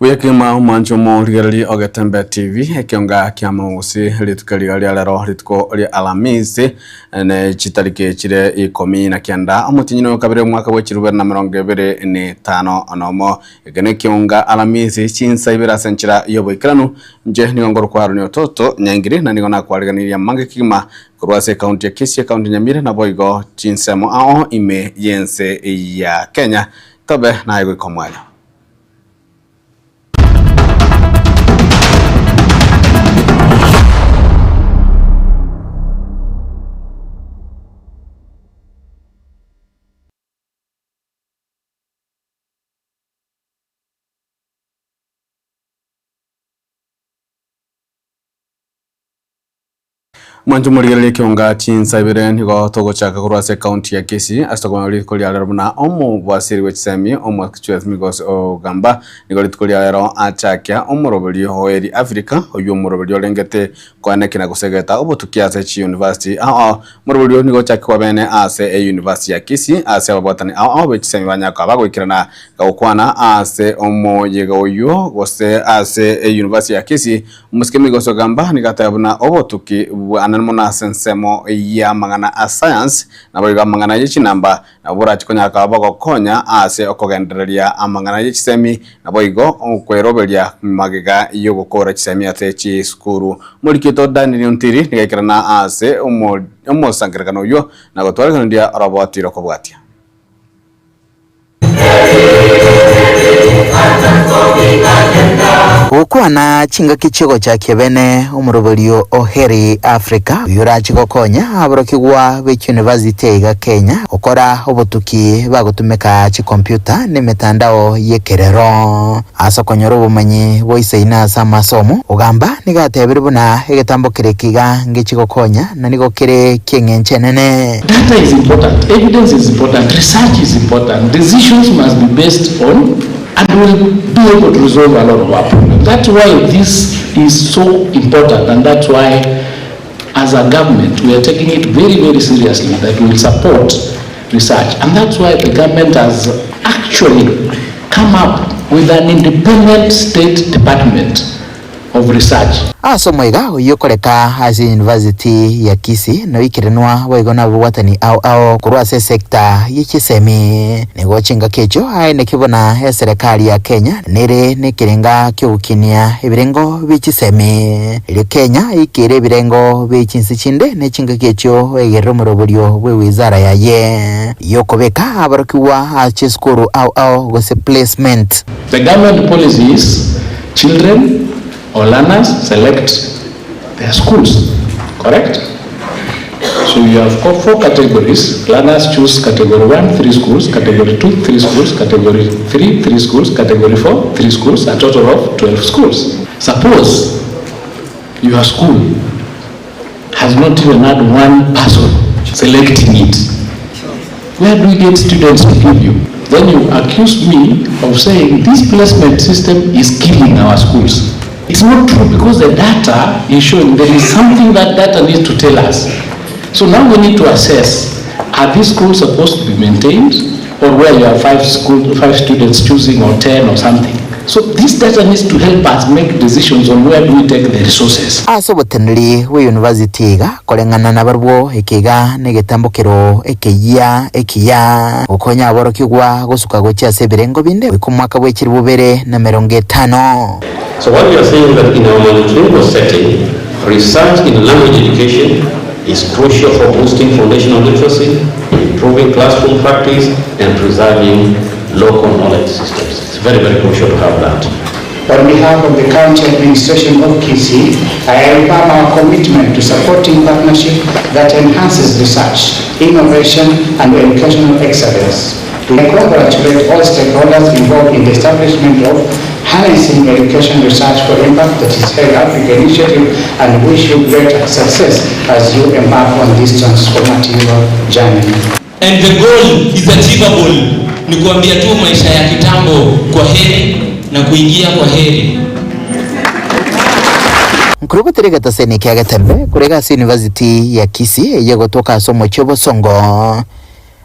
Wekima mancho mo ligali Ogetembe TV ekionga kiama musi litukali lero lituko li Alhamisi ne chitarike chire 19 omutinyino kabere mwaka wa 2025 anomo egene kionga Alhamisi chinsa ibira senchira yoboikranu nje ningongoro kwa runyo toto nyangiri na ningona kwaliganiria mange kima kurwase county ya Kisii county Nyamira na boigo chinsemo ao ime yense ya Kenya tobe na igo komwala. Mwanju murigelele kionga chinsa ibere nigo togo chaka kurwase county ya Kisii astogoma likolia lero na omu wasiri wechisemi omu kichweth migos ogamba nigo likolia lero achakia omurobeli hoeri Africa oyo omurobeli olengete kwane kina kusegeta obotukiase chi university murobeli nigo chaka kwa bene ase university ya Kisii ase ababotani wechisemi banyaka bagwikirana gakwana ase omo yega oyo gose ase university ya Kisii muskemi migos ogamba nigatabuna obotuki mona sensemo ya mangana a science na boiga mangana yichi namba na bora chikonya ka bago konya ase okogendereria amangana yichi semi na boigo okweroberia magiga yogo kora chisemi ate chi skuru mulikito Daniel Ntiri nigekirana ase omo sangirekano yo na gotwara ndia roboti rokobwatia ukwana chinga kichego cha kebene omurobelio oheri Africa yura chikokonya aborokigwa be university ga Kenya okora obotuki bagutumika chi computer ne metandao yekerero asokonyoro bumanyi boiseina sa masomo ugamba nigatebere buna egetambo kirekiga ngechikokonya na nigo kire kengenchenene. Data is important, evidence is important, research is important, decisions must be based on and will be able to resolve a lot of our problems. That's why this is so important, and that's why as a government we are taking it very, very seriously that we will support research. And that's why the government has actually come up with an independent state department of research. Asomoiga uyokoreka as university ya Kisii no ikirenwa waigona bwatani au kurwase sekta yichisemi nego chinga kecho aine kibona ya serikali ya Kenya nere nekirenga kyukinia ibirengo bichisemi ile Kenya ikire ibirengo bichinsi chinde ne chinga kecho egero murobulyo bwe wizara ya ye yokobeka abarukiwa achiskuru au gose placement. The government policy is children or learners select their schools, correct? So you have 4 categories. Learners choose category 1, 3 schools, category 2, 3 schools, category 3, 3 schools, category 4, 3 schools, a total of 12 schools. Suppose your school has not even had one person selecting it. Where do we get students to give you? Then you accuse me of saying this placement system is killing our schools. It's not true because the data is showing there is something that data needs to tell us. So now we need to assess, are these schools supposed to be maintained or where you have 5 students choosing or 10 or something? So this data needs to help us make decisions on where do we take the resources. Asobotenli we university ga kolengana na barbo ekiga negetambokero ekiya ukonya aborokigwa gosuka gocha sebirengo binde kumwaka bwekiri bubere na 50. So what we are saying that in our multilingual setting, research in language education is crucial for boosting foundational literacy, improving classroom practice, and preserving local knowledge systems. It's very, very crucial to have that. On behalf of the County Administration of Kisii, I affirm our commitment to supporting partnership that enhances research, innovation, and educational excellence. We congratulate all stakeholders involved in the establishment of Harnessing Education Research for Impact, that is Heri Africa Initiative, and wish you great success as you embark on this transformative journey. And the goal is achievable. Ni kuambia tu maisha ya kitambo kwa heri na kuingia kwa heri. Mkurubu terega taseni kia gatembe kurega si university ya Kisii yego toka somo chobo songo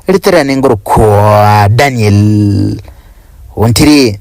litera nengoro kwa Daniel Ntiri.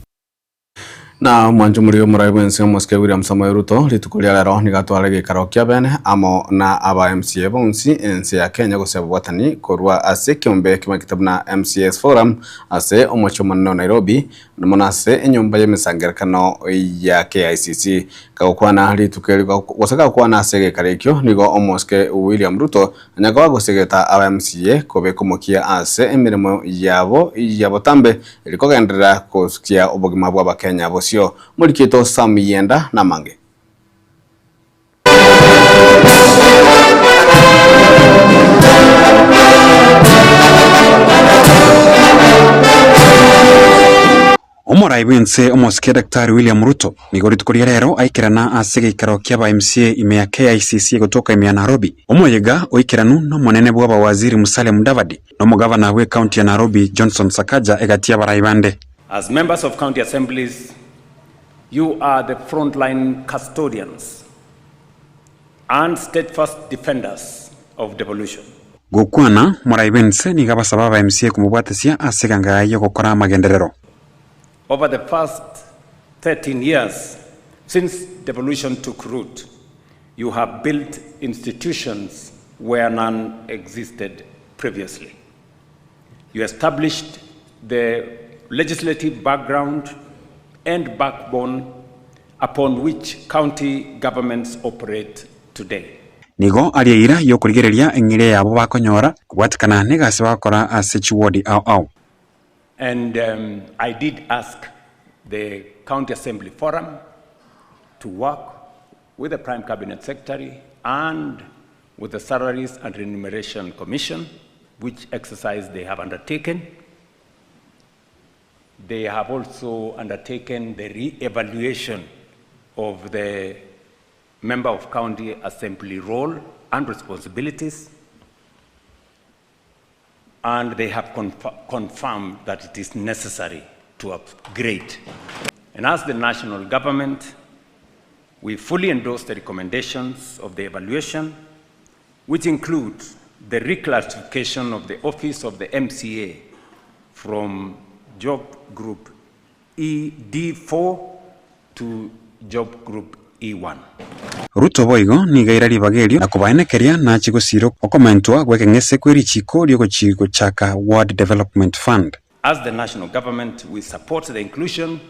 Na mwanju muri muraibu ensi Moske William Samoei Ruto litukulia lero nigatwara gikaro kia bene amo na aba MCA bonsi ensi ya Kenya guseba watani korwa ase kiombe kima kitabu na MCS Forum ase omochomanno Nairobi numonase enyumba y'emisangerekano ya KICC kakwana litukeli wasaka kwa na sege karekyo nigo Moske William Ruto nyagawa gusegeta aba MCA kobe komokia ase emirimo yabo tambe ilikogendera kusikia obogima bwa Kenya bosio Mulikito Samiyenda na Mange. Omoraibu ense Moske Daktari William Ruto nigoritukuria rero aikirana ase gikaro kia ba MCA ime ya KICC gotoka ime ya Nairobi omoyega oikeranu no monene bwa waziri Musalia Mudavadi no mugavana we county ya Nairobi Johnson Sakaja egatia baraibande. As members of county assemblies, you are the frontline custodians and steadfast defenders of devolution. Gukwana moraibu ense nigabasaba ba MCA kumubwatesia ase gangayo gukora magenderero. Over the past 13 years, since devolution took root, you have built institutions where none existed previously. You established the legislative background and backbone upon which county governments operate today. Nigo aliyeira yokurigereria engire yabo bakonyora kubwatikana negase bakora ase chiwodi au. And I did ask the County Assembly Forum to work with the Prime Cabinet Secretary and with the Salaries and Remuneration Commission, which exercise they have undertaken. They have also undertaken the re-evaluation of the Member of County Assembly role and responsibilities, and they have confirmed that it is necessary to upgrade. And as the national government, we fully endorse the recommendations of the evaluation, which include the reclassification of the office of the MCA from job group ED4 to job group E1. Ruto boigo ni gairari bagerio na kubaenekeria na chigosiro okomentwa gwekengese kwiri chiko lioko chigo chaka Ward Development Fund. As the national government, we support the inclusion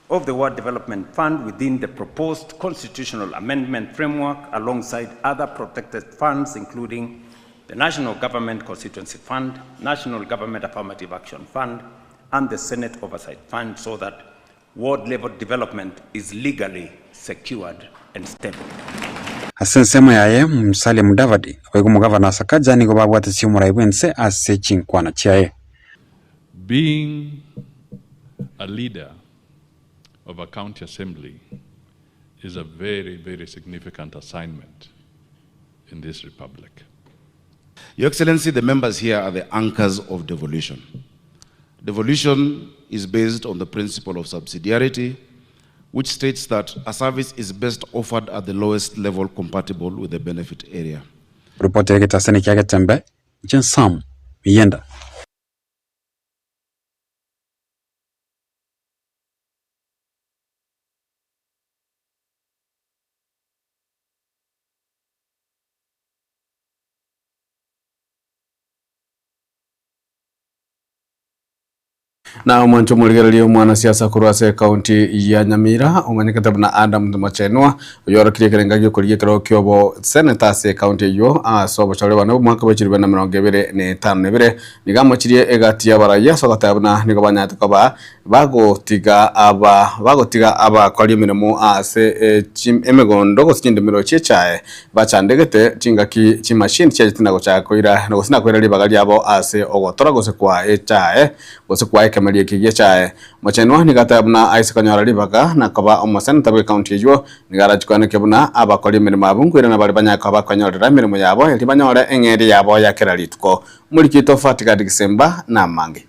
of the Ward Development Fund within the proposed constitutional amendment framework alongside other protected funds including the National Government Constituency Fund, National Government Affirmative Action Fund, and the Senate Oversight Fund so that ward-level development is legally secured and stable. Asensema yaye Musalia Mudavadi wego mugavana Sakaja nigo babwatesi omuraibu ense ase chinkwana chiaye. Being a leader of a county assembly is a very, very significant assignment in this republic. Your Excellency, the members here are the anchors of devolution. Devolution is based on the principle of subsidiarity, which states that a service is best offered at the lowest level compatible with the benefit area. Ripoti yake taseni kiage tembe, Jensam, Miyenda. Na mwancho muligererio mwana siasa kurwase kaunti ya Nyamira omanyikete na Adam Machenwa yoro kirekerengagio kuriye kero kyobo senators e kaunti yo asobo cholewa no mwaka wa 2025 nigamochirie egati ya baraya sogatabuna nigobanyate koba bagotiga aba kori mirimo ase emegondo gosindimiro chechae bachandegete chingaki chimashini chetina gocha koira no gosina koira libagali abo ase ogotora gose kwa echae gose kwa Kamalia kigia chae Machenwa nigatabuna Isaac Kanyara libaga na kaba omosenata we county yo nigarachikwana kebuna abakori mirimo abunkwira na bali banyaka abakanyora mirimo yabo elibanyore engeri yabo yakera lituko Mulikito Fatika Disemba na Mange.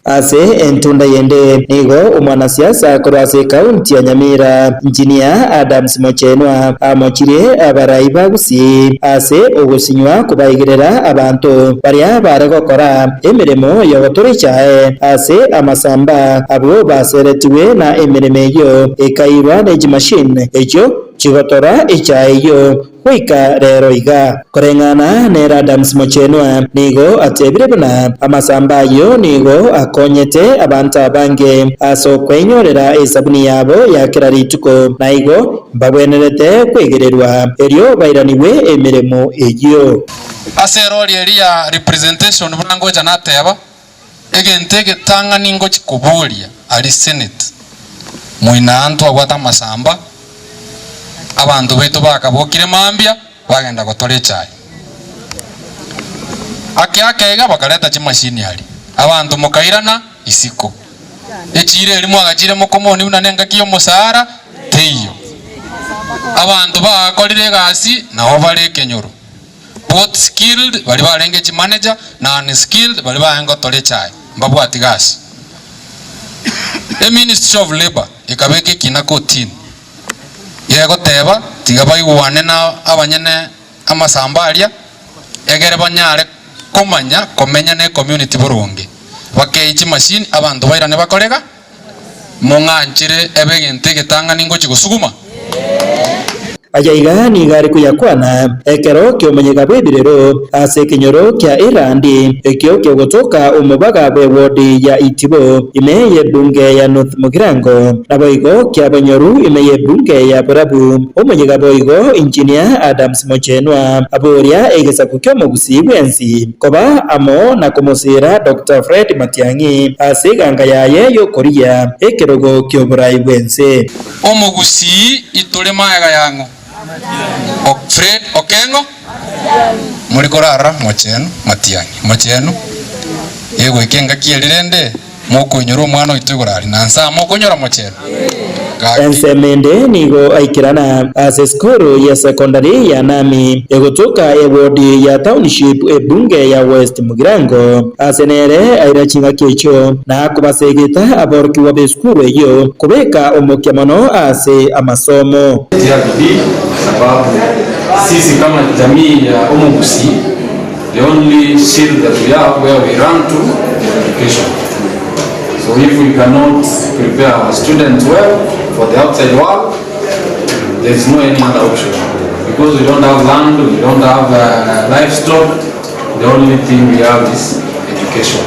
ase entunda yende nigo umwanasiasa kurase kaunti ya Nyamira Engineer Adams Mochenwa amochire abarai bagusi ase ogusinywa kubaigirira abantu baria baregokora emirimo yogotorichae ase amasamba abo baseretiwe na emirimo eyo ekairwa neji machine ejo chigotora echaeyo wika rero iga korengana ne Adams Mochenwa nigo atebire bana amasamba yo nigo akonyete abantu abange aso kwenyorera esabuni yabo yakira rituko naigo babwenerete kwegererwa eryo bairaniwe emiremo ejo aseroli elia representation bunango janateba egente getanga ningo chikubulia ali senate muina antu agwata masamba abantu betu bakabokire mambia bagenda gotore chai akega bakaleta chimashini ali abantu mukairana isiko echire elimu agachire mukomoni unanenga kiyo musara teyo abantu bakolire gasi naho bale kenyoro both skilled bali balenge chi manager na unskilled bali baengo tore chai mbabu atigasi the Ministry of Labor ikabeke kinako tin yego teba tigabai wane na abanyene amasambalia egere banyare komenya ne community burungi bakeichi machine abantu bairane bakorega munganchire ebegente getanga ningo chigusuguma ajaiga ni gari kuyakwana ekero kyomenyeka bwebirero ase kinyoro kya Irandi ekyo kyogotoka umubaga bwe ward ya Itibo imeye bunge ya North Mugirango naboigo kya Banyoru imeye bunge ya Barabu omenyeka boigo Engineer Adams Mochenwa aboria egesa kukyo mugusi bwensi koba amo na komosira Dr. Fred Matiang'i ase ganga yaye yo koria ekerogo kyo burai bwense omugusi itolema yango Fred Okengo muri korara Mochenu Matiang'i yego ikenga kielirende moko nyoro mwana itugurari nansa moko nyora Mochenu ensemende nigo aikirana ase skuru ya secondary ya Nami egotoka ward ya township ebunge ya West Mugirango asenere airachinga kecho na kubasegeta aborki wa beskuru eyo kubeka omokyamano ase amasomo sababu sisi kama jamii ya Omugusi the only shield that we have where we run to education. So if we cannot prepare our students well for the outside world, there is no any other option. Because we don't have land, we don't have livestock, the only thing we have is education.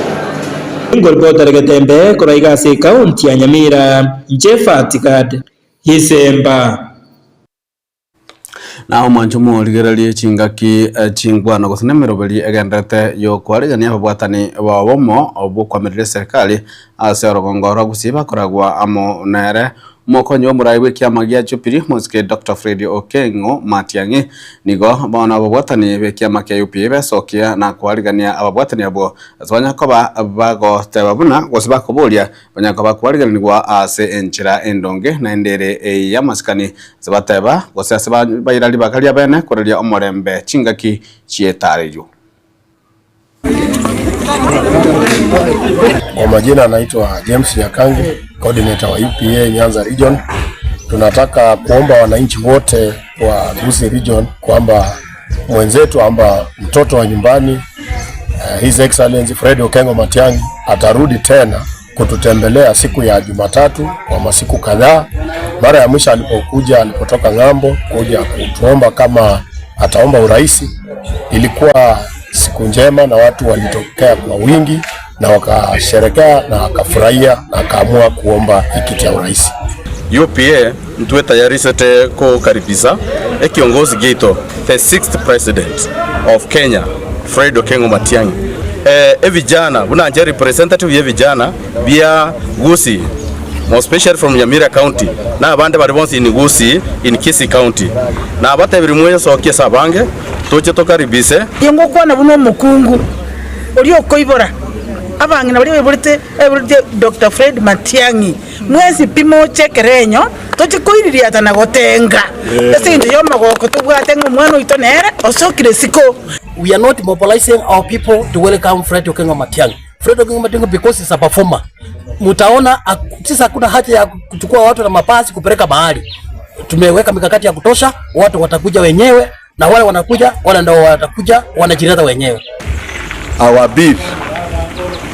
Ngolbota regetembe koraiga se kaunti ya Nyamira Jefatikad Hisemba na omanjumo ligeralie chingaki chingwana guthinemero bali egendete yo kwarigania babwatani ba bomo obu kwamerire serikali ase rogongora gusiba koragwa amo nere mokonyo muraiwe kiama gia Jubilee Mosque Dr. Fred Okengo Matiang'i nigo bana babwatani be kiama kia UPA sokia na kwarigania ababwatani abo azwanya koba bago tebabuna gosiba kobolia banyakoba kwariganirwa ase enchira endonge na endere ya maskani zabateba gosasa bayirali bakalia bene korelia omorembe chingaki chietarejo. Kwa majina anaitwa James Nyakangi, coordinator wa UPA Nyanza Region. Tunataka kuomba wananchi wote wa Gusii Region kwamba mwenzetu amba mtoto wa nyumbani His Excellency Fred Okengo Matiang'i atarudi tena kututembelea siku ya Jumatatu kwa masiku kadhaa. Mara ya mwisho alipotoka ng'ambo kuja kutuomba kama ataomba uraisi, ilikuwa siku njema na watu walitokea kwa wingi na wakasherekea na wakafurahia na akaamua kuomba kiti ya urais. UPA mtuwe tayari sete kukaribisha kiongozi Gito, the 6th president of Kenya, Fred Okengo Matiang'i. Vijana bunanje representative ya vijana via Gusii, more especially from Nyamira County na abande bari bonse in Gusii in Kisii County na abate biri mwe sokie sabange toche tokaribise yengo kwana buno mukungu oli okoibora abangi na bali burite Dr. Fred Matiang'i mwezi pimo chekerenyo toche koiriria atana gotenga ese ndo yoma goko tubwatenga mwana itonere osokire siko. We are not mobilizing our people to welcome Fred Okengo Matiang'i. Fred Okengo Matiang'i because is a performer. Mtaona sasa hakuna haja ya kuchukua watu na mapasi kupeleka mahali. Tumeweka mikakati ya kutosha, watu watakuja wenyewe na wale wanakuja wale ndio watakuja wanajirata wenyewe. Our bid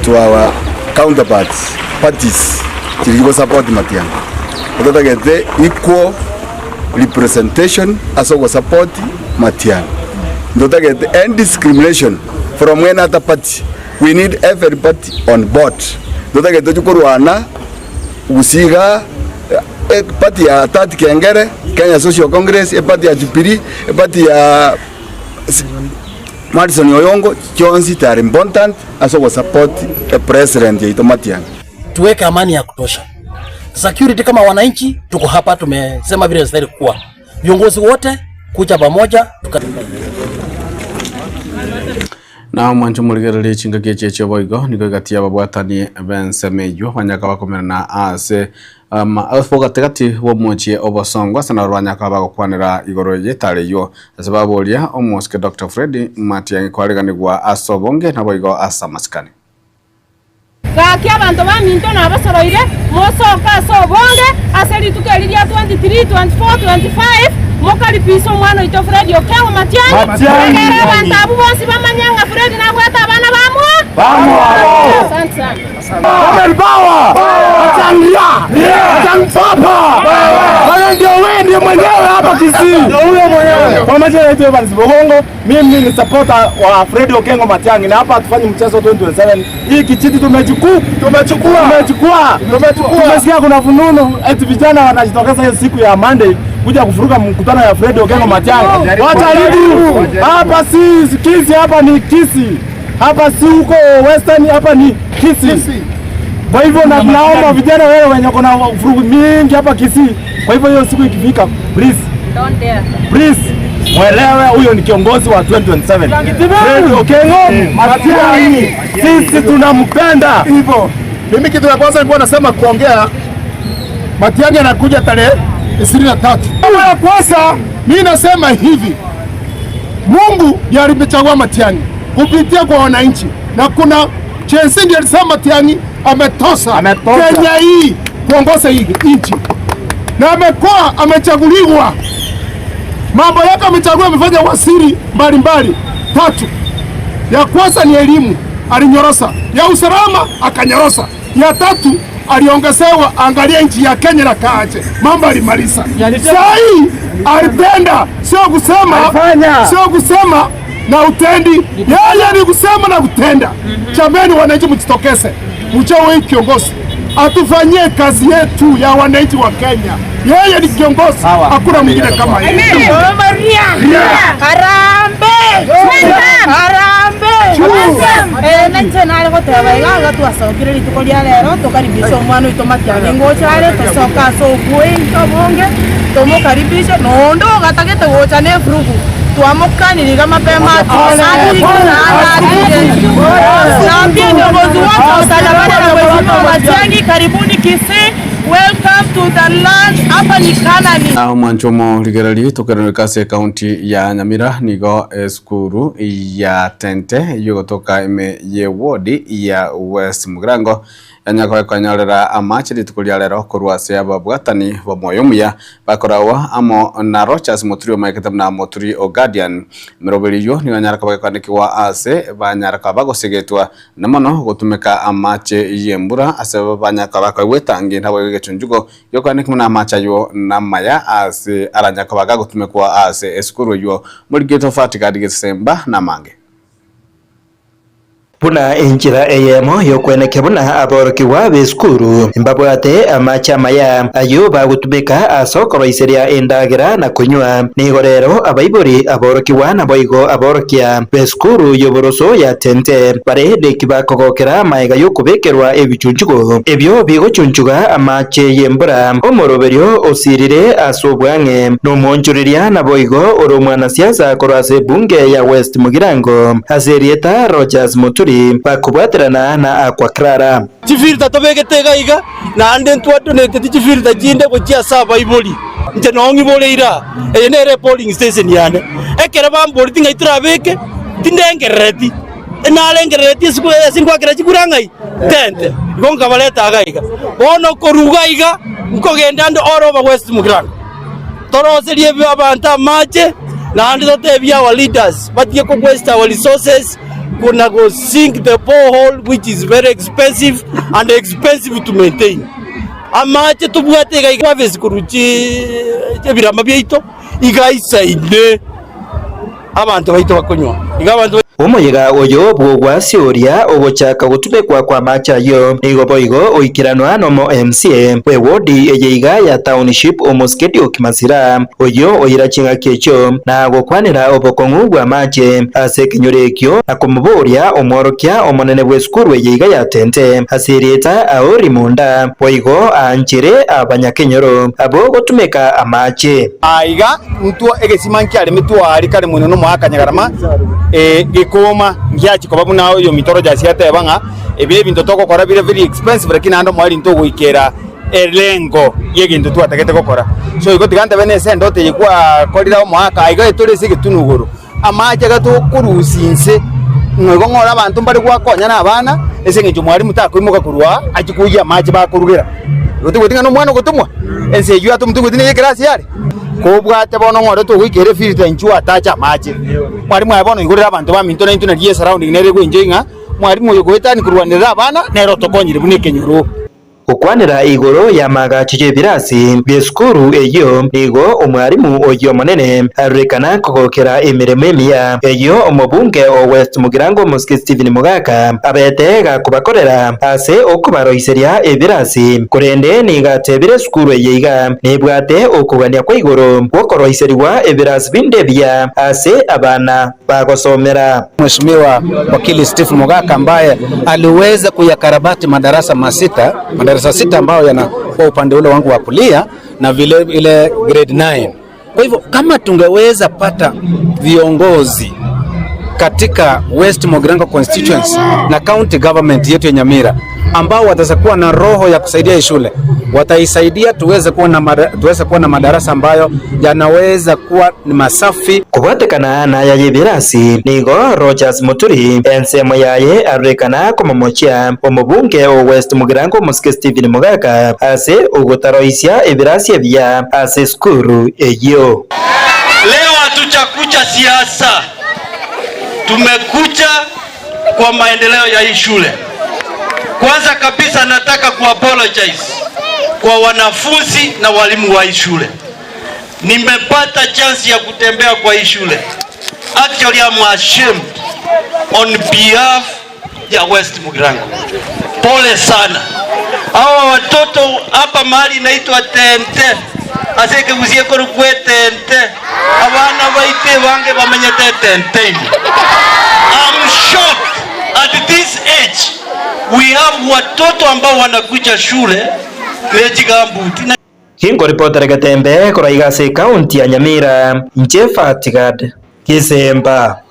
to our counterparts parties to support Matiang'i. Whether get the equal representation as well support Matiang'i. Whether get end discrimination from any other party. We need everybody on board. Whether get the Kurwana usiga party ya Tati Kengere, Kenya Social Congress, party ya Jubilee, party ya Madison Oyongo, Chonsi are important as well support the president ya Matiang'i. Tuweke amani ya kutosha. Security kama wananchi tuko hapa, tumesema vile stahili kuwa. Viongozi wote kuja pamoja na mwancho muligerere chinga kecheche boigo niko gatia babwatani bensemejo banyaka bakomera na ase alfo gategati wo mochie obosongo sana rwanyaka bagokwanira igoro yetare yo sababu olia omoske Dr. Fred Matiang'i kwariganirwa asobonge na boigo asamaskani gaki abantu baminto nabasoroire mosoka asobonge aseri tukeriria 23 24 25 mokali piso mwana ito Fred Okengo Matiang'i abantu abo bose bamanyanga Fred na bwata abana bamwe asante sana Power Matiang'i papa wale ndio wewe ndiye mwenyewe hapa Kisii ndio huyo mwenyewe kwa maana yetu basi Bongo mimi ni supporter wa Fred Okengo Matiang'i na hapa tufanye mchezo 2027 hii kichiti tumechukua tumesikia kuna fununu eti vijana wanajitokeza hiyo siku ya Monday kuja kufuruka mkutano ya Fred Okengo Matiang'i. Wacha hivi. Hapa si Kisii, hapa ni Kisii. Hapa si huko Western, hapa ni Kisii. Kwa hivyo na naomba vijana wewe wenye kuna furugu mingi hapa Kisii. Kwa hivyo hiyo siku ikifika, please. Don't dare. Please. Mwelewe huyo ni kiongozi wa 2027. Fred Okengo Matiang'i. Sisi tunampenda. Hivyo. Mimi kitu ya kwanza nilikuwa nasema kuongea Matiang'i anakuja tarehe 23. Ya kwanza mimi nasema hivi. Mungu ndiye alimchagua Matiang'i kupitia kwa wananchi. Na kuna chensi ndiye alisema Matiang'i ametosa Kenya hii kuongoza hii nchi. Na amechaguliwa. Mambo yake amechagua, amefanya waziri mbalimbali 3. Ya kwanza ni elimu, alinyorosa. Ya usalama akanyorosa. Ya 3 aliongezewa, angalia nchi ya Kenya na kaache. Mambo alimaliza. Sai alipenda, sio kusema na utendi. Yeye ni kusema na kutenda. Jameni wananchi mjitokeze. Mchawe kiongozi atufanyie kazi yetu ya wananchi wa Kenya. Yeye ni kiongozi, hakuna mwingine kama yeye. Harambe! Nechena ko tebaiga gatwasokire ritukoria lero tukaribisha omwana wito Matiang'i ngochare tusoka sobwe tobonge tomukaribisha nondo gatagete gocha ne frugu twamukaniriga mapema Matiang'i karibuni Kisii. Welcome to the land hapa ni Kanani. Na mwanchomo ligerali tukerano kasi kaunti ya Nyamira nigo skuru ya Tente yogotoka ime ye wodi ya West Mugirango yanyako kwanyorera amachiri tukulia lero kurwase ababwatani bamoyomuya bakorawa amo na Rochas Moturi maiketa na Moturi o Guardian mirobeliyo ni nyaraka bakanikiwa ase banyaraka bagosegetwa namono gutumeka amache yembura ase banyaka bakwetangi nabo gechunjugo yokanikuna amacha yo namaya ase aranyaka bagagutumekwa ase eskuru yo murigeto fatika digesemba na mange buna enjira eyemo yokweneke buna aboroki wa beskuru mbabwate amacha maya ayo bagutubika asokoro iseria endagira na kunywa nigo rero abaibori aboroki wa naboigo aborokia beskuru yoboroso ya Tente bare dekibakogokera maiga yokubekerwa ebichunjugo ebyo bigochunjuga amache yembura omoroberio osirire asobwange no monjuriria naboigo oromwana siasa korase bunge ya West Mugirango azerieta Rochas Moturi bakubwaterana na Aquaclara chifirita tobegete iga na ande ntwadonete chifirita jinde gochia saba iboli nje nongi boleira enere polling station yane ekere bambori tinga itrabeke tindengereti na alengereti siku singwa kira chikurangai tente gonga baleta gaiga bono korugaiga nkogenda ndo all over West Mugirango toroserie abantu mache na andi totebia our leaders batie ko waste our resources kuna go sink the borehole which is very expensive and expensive to maintain amache tubwate gaiga vesikuruchi ebirama byeito igaisa ine abantu baito bakonywa igabantu Omoyega oyo bwogwa sioria ogochaka gutumekwa kwa machayo nigo boigo oikiranwa nomo MCA we wodi eyeiga ya township omosketi okimasira oyo oirachinga kecho na gokwanira obokongu bwa mache ase kinyorekyo akomuboria omworokia omonene bwe skuru eyeiga ya tente asirieta aori munda boigo anchire abanyakenyoro abo gotumeka amache aiga mtu egesimanki ali mitwari kale muno no mwaka nyagarama gikoma ngiachi kobabu nayo yo mitoro jasi atebanga ebire bintu tokokora bire very expensive lakini ando mwali nto guikera elengo yegintu twatagete gukora so iko tigante bene sendo te yikwa korira mwaka aiga etore sigitunuguru amaje gato kurusinse ngo ngora abantu bari gwakonya na abana ese ngijo mwali mutakoimuka kurwa akikuya amaje bakurugira uti no mwana gutumwa ense yu atumtu gutine yegrasi yari kobwate bono ngore to gwikere filter nchu atacha mache mwarimu abono igurira abantu ba minto na into na die surrounding nere gwenjenga mwarimu yogwetani kurwanira abana nero tokonyire bunike nyuru okwanira igoro ya magachiche birasi byeskuru eyo nigo omwarimu oyo monene arekana kokokera emiremo emiya eyo omobunge o West Mugirango Muski Stephen Mugaka abetega kubakorera ase okubaroiseria ebirasi kurende nigatebire skuru eyiga nibwate okugania kwa igoro gokoroiseriwa ebirasi bindebya ase abana bagosomera. Mheshimiwa wakili Stephen Mugaka ambaye aliweza kuyakarabati madarasa sita ambayo yana kwa upande ule wangu wa kulia na vile ile grade 9. Kwa hivyo kama tungeweza pata viongozi katika West Mugirango constituency na county government yetu ya Nyamira ambao watakuwa na roho ya kusaidia shule, wataisaidia tuweze kuwa na madarasa ambayo yanaweza kuwa ni masafi. Kubatekana na yaye birasi nigo Rogers Muturi ensemo yaye arekana kumomochia omubunge o West Mugirango Muski Stephen Mugaka ase ugotaroisia ebirasi bya ase skuru eyo. Leo hatuchakucha siasa, tumekucha kwa maendeleo ya hii shule. Kwanza kabisa nataka kuapologize kwa wanafunzi na walimu wa hii shule. Nimepata chance ya kutembea kwa hii shule. Actually I'm ashamed on behalf ya West Mugirango. Pole sana. Hawa watoto hapa mahali inaitwa Tente. Aseke usiye korukwe Tente. Abana baite bange bamenyete Tente. I'm shocked at this age. We have watoto ambao wanakuja shule Lejigambuti. Kingo reporter Gatembe kuraiga se county ya Nyamira Njefatigad Kisemba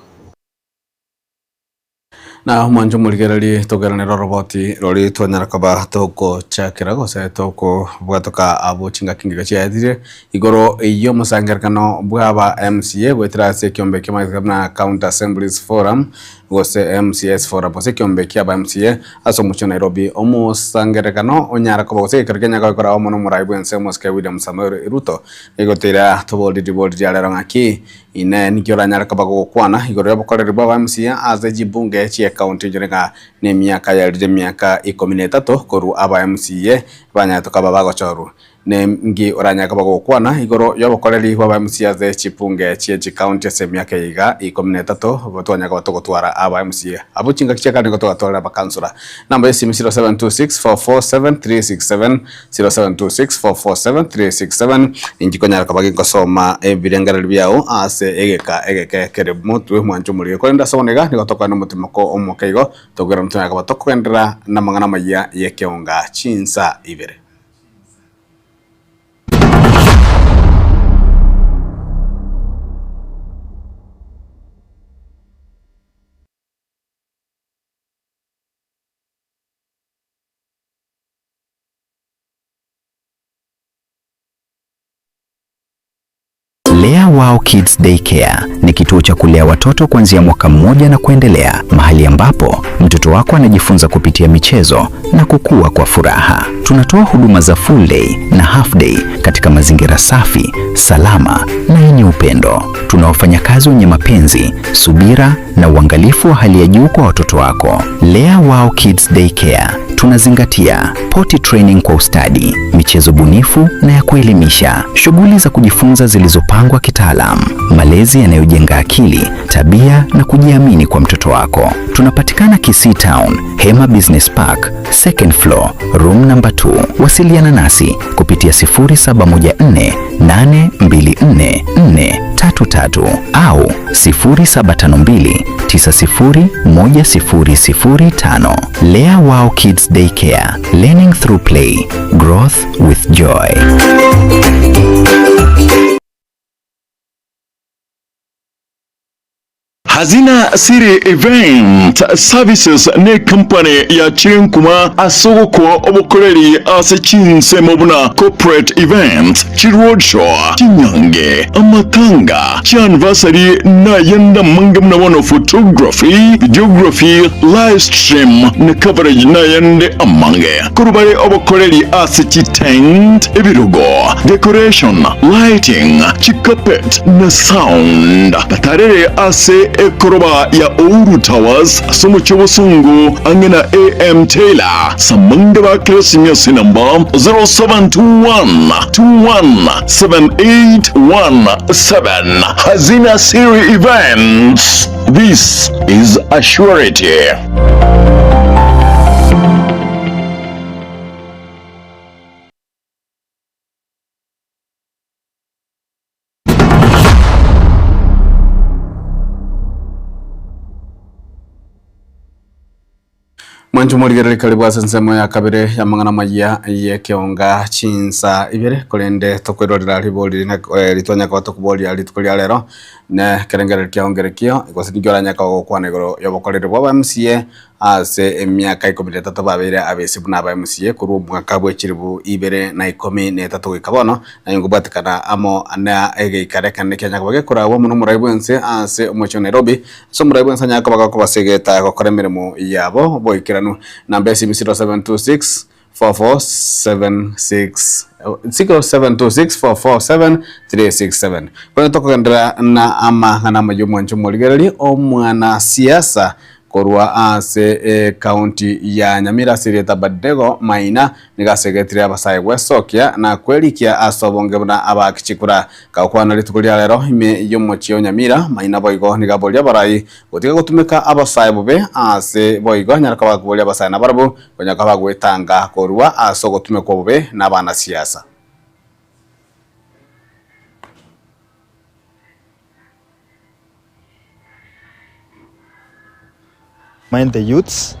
na mwanjo muligerali togeranira roboti rori twanyara kaba toko chakira gose toko bwatoka abo chinga kinga chiathire igoro iyo musangerkano bwaba MCA gwetira se kiombe kema county assemblies forum gose MCS forum gose kiombe kia ba MCA aso mucho Nairobi omo sangerkano onyara kaba gose kirkenya ka kora omo no muraibu ense moske William Samuel Ruto igotira tobodi alirangaki ine nikiora nyara kaba gokwana igoro yabokorera ba MCA azeji bunge chia county jirega ne miaka ya miaka 13 koru aba MCA banya tokaba bagochoru ne ngi oranya kaba gokwana igoro yobokoreri baba MCA ze chipunge chia county se miaka iga 13 botwanya kaba togotwara aba MCA abo chinga kichaka ngo togotwara ba kansula namba sim 0726447367 0726447367 ingikonya kaba gikosoma ebirengareri byao ase egeke kere mutwe mwancho muri ko nda sonega ni gotoka no mutima ko omokeigo togera mutanya kaba tokwendera na mangana maya yekeonga chinsa ibere. Lea Lea Wow Kids Daycare ni kituo cha kulea watoto kuanzia mwaka mmoja na kuendelea, mahali ambapo mtoto wako anajifunza kupitia michezo na kukua kwa furaha. Tunatoa huduma za full day na half day katika mazingira safi, salama na yenye upendo. Tuna wafanyakazi wenye mapenzi, subira na uangalifu wa hali ya juu kwa watoto wako. Lea Wow Kids Daycare tunazingatia potty training kwa ustadi, michezo bunifu na ya kuelimisha, shughuli za kujifunza zilizopangwa kitaalamu, malezi yanayojenga akili, tabia na kujiamini kwa mtoto wako. Tunapatikana Kisii Town, Hema Business Park, second floor, room number 2. Wasiliana nasi kupitia 0714824433 au 0752901005. Lea Wow Kids Daycare, learning through play, growth with joy. Hazina Siri Event Services ne company ya Chinkuma asogoko obukoreri ase chinse mobuna corporate event chiroadshow chinyange amakanga anniversary na yenda mangamna one photography, videography, live stream na coverage na yende amange kurubare obukoreri ase tent, ebirugo, decoration, lighting, carpet na sound batarere ase Koroba ya Ouru Towers, Somuchobosungu, Angena AM Taylor, Samangaba Kresimyosi number 0721-217817. Hazina Siri Events. This is a surety. Mwanju murigereri karibu nsemo ya kabere ya mangana maya yekeonga chinsa ibere kolende tokwirorera ribori na ritonya kwa tokubori ali tukolia lero ne kerengere kyaongerekio ikosinigira nyaka gukwana igoro yobokorere bwa MCA ase emyaka 13 babere abesibu na ba MCA kuru mwaka bwekiribu ibere na 13 gikabono na yungubatikana amo ana egeikareka Kenya bagekora wo muno murayibwense ase omocho Nairobi so murayibwense nyaka bagako basegeta gukora mirimo yabo boikiranu namba SMS 0726 4476 0726447367 kwa tokendera na ama kana majumu nchumuligereri omwana siasa korwa ase county ya Nyamira Sireta Badego Maina nigasegetire abasaye gwesokia na kwelikia asobonge na abakichikura kakwana litukulia lero ime yomochio Nyamira Maina boigo nigabolia barai gotiga gutumika abasaye bube ase boigo nyaraka bakubolia abasaye na barabu konyaka bagwetanga korwa aso gutumika bube na bana siasa. Remind the youths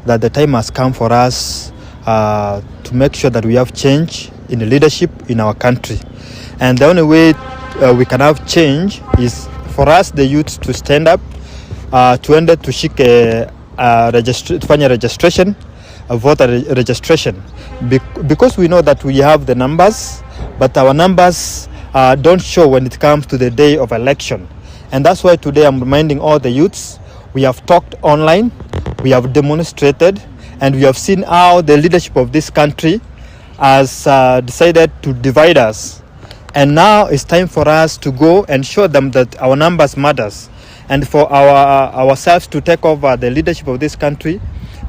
that the time has come for us to make sure that we have change in the leadership in our country, and the only way we can have change is for us the youths to stand up, tuende tushike tufanye registration, voter registration, because we know that we have the numbers, but our numbers don't show when it comes to the day of election, and that's why today I'm reminding all the youths. We have talked online, we have demonstrated, and we have seen how the leadership of this country has decided to divide us. And now it's time for us to go and show them that our numbers matters. And for ourselves to take over the leadership of this country,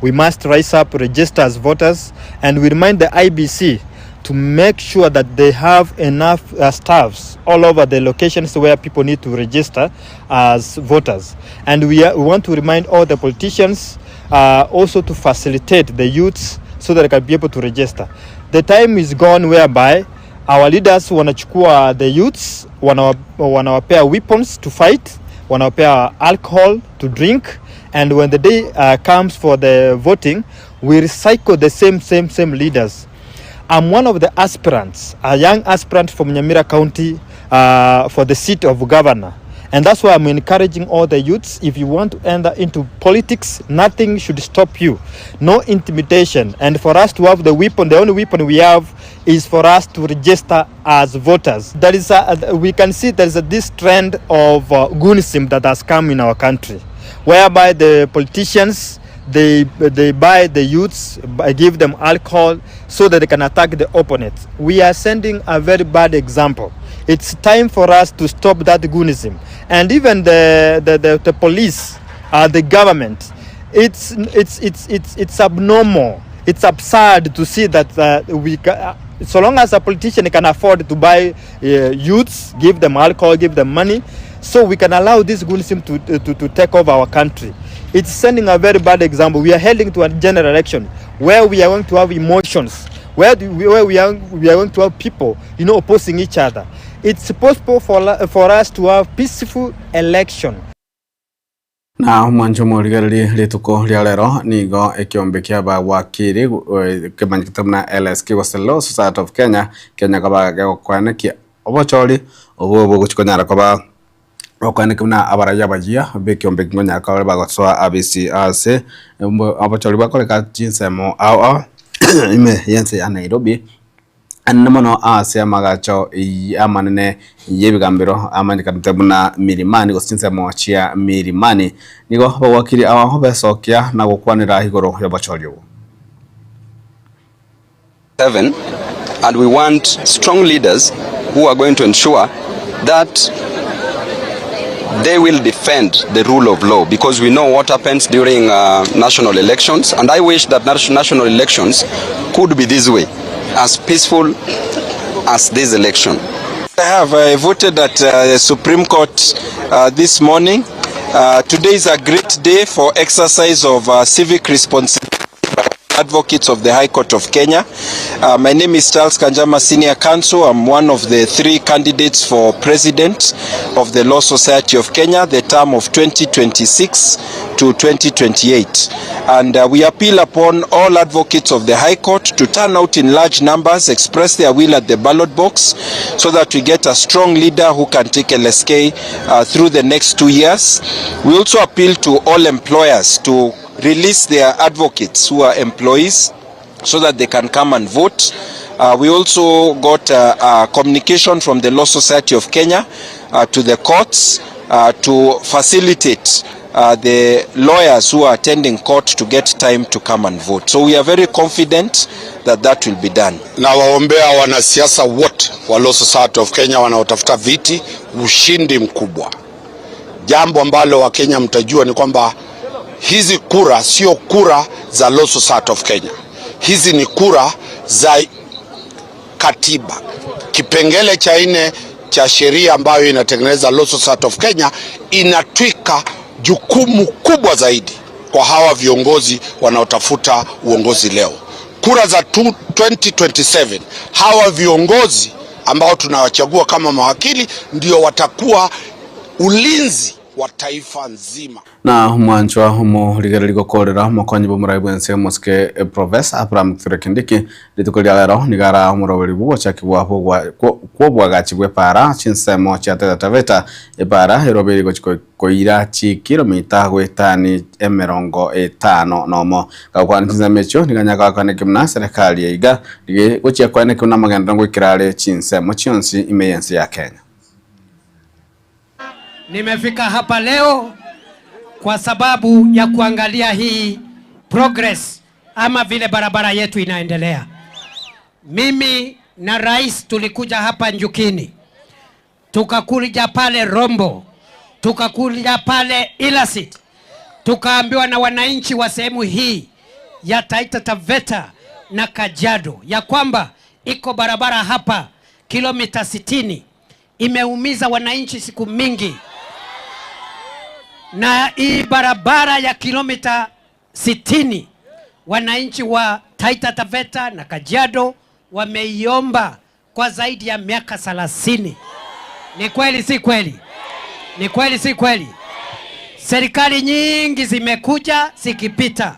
we must rise up, register as voters, and we remind the IBC to make sure that they have enough staffs all over the locations where people need to register as voters. And we want to remind all the politicians also to facilitate the youths so that they can be able to register. The time is gone whereby our leaders wanachukua the youths, wanawapea weapons to fight, wanawapea alcohol to drink, and when the day comes for the voting, we recycle the same leaders. I'm one of the aspirants, a young aspirant from Nyamira County for the seat of governor. And that's why I'm encouraging all the youths, if you want to enter into politics, nothing should stop you. No intimidation. And for us to have the weapon, the only weapon we have is for us to register as voters. There is we can see there is this trend of goonism that has come in our country, whereby the politicians, they buy the youths, give them alcohol so that they can attack the opponent. We are sending a very bad example. It's time for us to stop that goonism. And even the police, the government, it's abnormal. It's absurd to see that so long as a politician can afford to buy youths, give them alcohol, give them money, so we can allow this goonism to take over our country. It's sending a very bad example. We are heading to a general election where we are going to have emotions, where we are going to have people, opposing each other. It's possible for us to have peaceful election. Na mwanjo morigereri rituko ria lero nigo ekiombe kia ba wakiri kemanyiktamna LSK Law Society of Kenya kabaga kwaneki obochori obo guchikonyara koba okwanekuna abaraya bajia bekiombe ngonya ka ba gotsoa ABC ase obochori bakoleka jinsemo aw ime yense ya Nairobi annamono ase amagacho amanene yebigambiro amanika mtebuna milimani gostinsemo chia milimani nigo bawakiri aho besokia na gukwanira higoro yabachoryo 7 and we want strong leaders who are going to ensure that they will defend the rule of law, because we know what happens during national elections, and I wish that national elections could be this way, as peaceful as this election. I have voted at the Supreme Court this morning. Today is a great day for exercise of civic responsibility. Advocates of the High Court of Kenya. My name is Charles Kanjama, Senior Counsel. I'm one of the 3 candidates for President of the Law Society of Kenya, the term of 2026 to 2028. And we appeal upon all advocates of the High Court to turn out in large numbers, express their will at the ballot box, so that we get a strong leader who can take LSK through the next 2 years. We also appeal to all employers to release their advocates who are employees so that they can come and vote. We also got a communication from the Law Society of Kenya to the courts to facilitate the lawyers who are attending court to get time to come and vote. So we are very confident that that will be done. Na waombea wanasiasa wote wa Law Society of Kenya wanaotafuta viti ushindi mkubwa. Jambo ambalo wa Kenya mtajua ni kwamba hizi kura sio kura za Law Society of Kenya. Hizi ni kura za katiba. Kipengele cha 4 cha sheria ambayo inatengeneza Law Society of Kenya inatwika jukumu kubwa zaidi kwa hawa viongozi wanaotafuta uongozi leo. Kura za 2027, hawa viongozi ambao tunawachagua kama mawakili ndio watakuwa ulinzi wa taifa nzima. Na mwanchwa humo ligereri gokorera mokonyi bomuraibu ense moske Professor Abraham Kindiki litukolia lero nigara umuroberi bugo chakibwa kwa gachibwe para chinsemo cha Taveta para iroberi gochikoira chi kilomita gwetani 50 nomo kakwanitiza mecho niganyaka kanekimna serikali yaiga dige gochia kwanekimna maganda ngwikirale chinsemo chionsi imeyensi ya Kenya. Nimefika hapa leo kwa sababu ya kuangalia hii progress ama vile barabara yetu inaendelea. Mimi na rais tulikuja hapa Njukini, tukakuja pale Rombo, tukakuja pale Ilasit, tukaambiwa na wananchi wa sehemu hii ya Taita Taveta na Kajiado ya kwamba iko barabara hapa kilomita 60 imeumiza wananchi siku mingi. Na hii barabara ya kilomita 60 wananchi wa Taita Taveta na Kajiado wameiomba kwa zaidi ya miaka 30. Ni kweli si kweli? Ni kweli si kweli? Serikali nyingi zimekuja zikipita,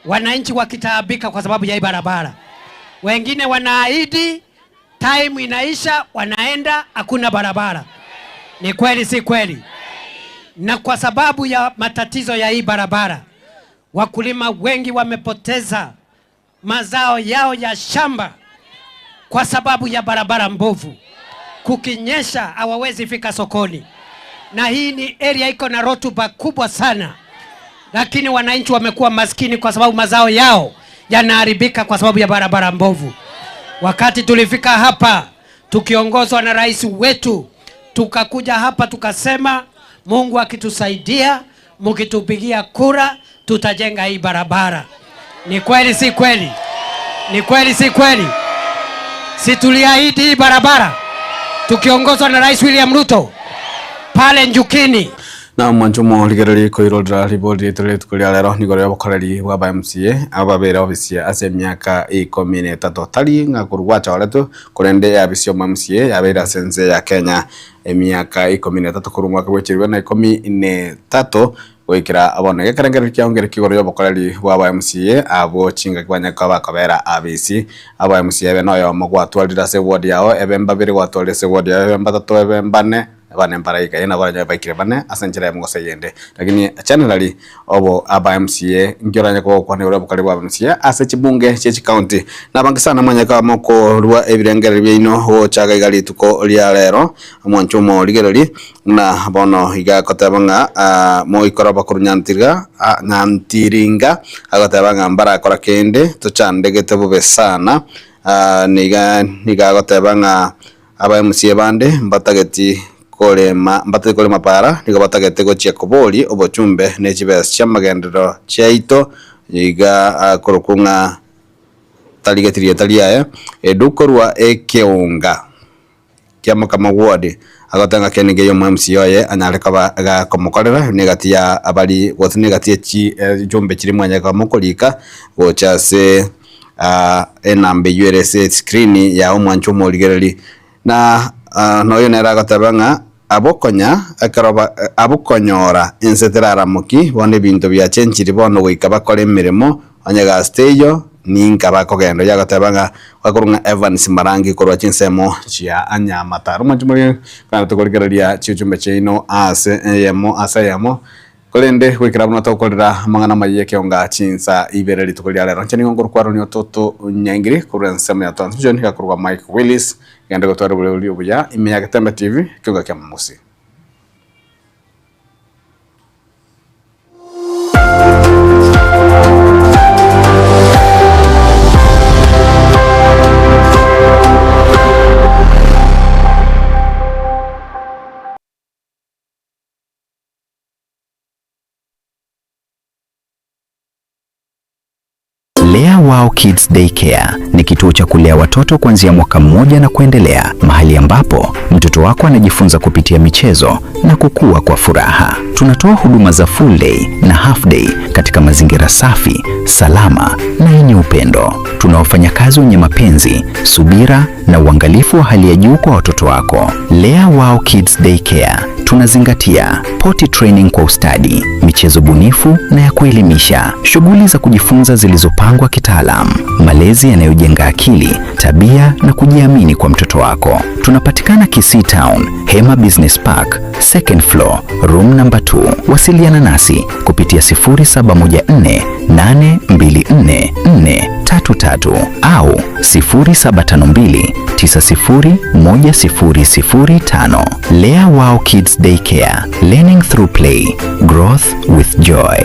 wananchi wakitaabika kwa sababu ya hii barabara. Wengine wanaahidi, time inaisha, wanaenda, hakuna barabara. Ni kweli si kweli? Na kwa sababu ya matatizo ya hii barabara, wakulima wengi wamepoteza mazao yao ya shamba kwa sababu ya barabara mbovu. Kukinyesha hawawezi fika sokoni. Na hii ni area iko na rotuba kubwa sana. Lakini wananchi wamekuwa maskini kwa sababu mazao yao yanaharibika kwa sababu ya barabara mbovu. Wakati tulifika hapa tukiongozwa na rais wetu, tukakuja hapa tukasema Mungu akitusaidia, mkitupigia kura, tutajenga hii barabara. Ni kweli si kweli? Ni kweli si kweli? Si tuliahidi hii barabara tukiongozwa na Rais William Ruto pale Njukini? Na mwanjumo ligereri ko irodra ribodi tuletu kulia lero nigore abakoreri wa MCA ababera ofisi ase myaka 13 tali ngakurwacha waletu kurende ya bisio MCA yabera sense ya Kenya emyaka 13 kurumwa kwechirwe na 13 wikira abonege karengera kyongere kigoro abakoreri wa MCA abo chinga kwanya kabakabera abisi aba MCA be noyo mogwatwalira se ward yao ebemba biri gwatwalira se ward yao ebemba 3 ebemba 4 bane mparayika ina banya baikire bane asanjira ya mugose yende lakini channel obo aba MCA ngyoranya ko kwa ne urabukali bwa MCA ase chibunge chechi county na bangi sana mwanya ka moko rwa ebirengere byino ho chaga igali tuko lya lero mwanchumo ligereri na bono higa kotabanga mo ikora bakurunyantirga nyantiringa agotabanga mbara akora kende to chandege tebube sana niga gotabanga aba MCA bande mbatageti mbate kolema para niko batagete go chekoboli obochumbe nechibes chamagendero chaito yiga korokunga taligetiria talia edukorwa ekeunga kyama kama ward agotanga kenige yo MCA ye anyaleka ga komokorera negati ya abali wotu negati chi jumbe chiri mwanya ka mokolika gochase enambe URS screen ya omwanchumo ligereri na noyo nera gotabanga abokonya akaroba abokonyora inseterara muki bone bintu bya chenchiri bono goikaba kole mirimo anyaga steyo ninka bakogendo yagotabanga wakurunga Evans Marangi korwa chinsemo chia anyamata rumajumuri kana tukoligereria chichumbe cheino ase yemo kolende wikira buno tokolera mangana maye kionga chinsa ibereri tukolia lero chani ngongoro kwaro ni ototo nyangiri kurwa nsema ya transmission yakurwa Mike Willis yanda gotwara bule ubuya imya Gatembe TV kionga kya musi. Lea Wow Kids Daycare ni kituo cha kulea watoto kuanzia mwaka mmoja na kuendelea, mahali ambapo mtoto wako anajifunza kupitia michezo na kukua kwa furaha. Tunatoa huduma za full day na half day katika mazingira safi, salama na yenye upendo. Tuna wafanyakazi wenye mapenzi, subira na uangalifu wa hali ya juu kwa watoto wako. Lea Wow Kids Daycare tunazingatia potty training kwa ustadi, michezo bunifu na ya kuelimisha, shughuli za kujifunza zilizopangwa kitaalamu, malezi yanayojenga akili, tabia na kujiamini kwa mtoto wako. Tunapatikana Kisii Town, Hema Business Park, second floor, room number 2. Wasiliana nasi kupitia 0714824433 au 0752901005. Lea Wow Kids Daycare, learning through play, growth with joy.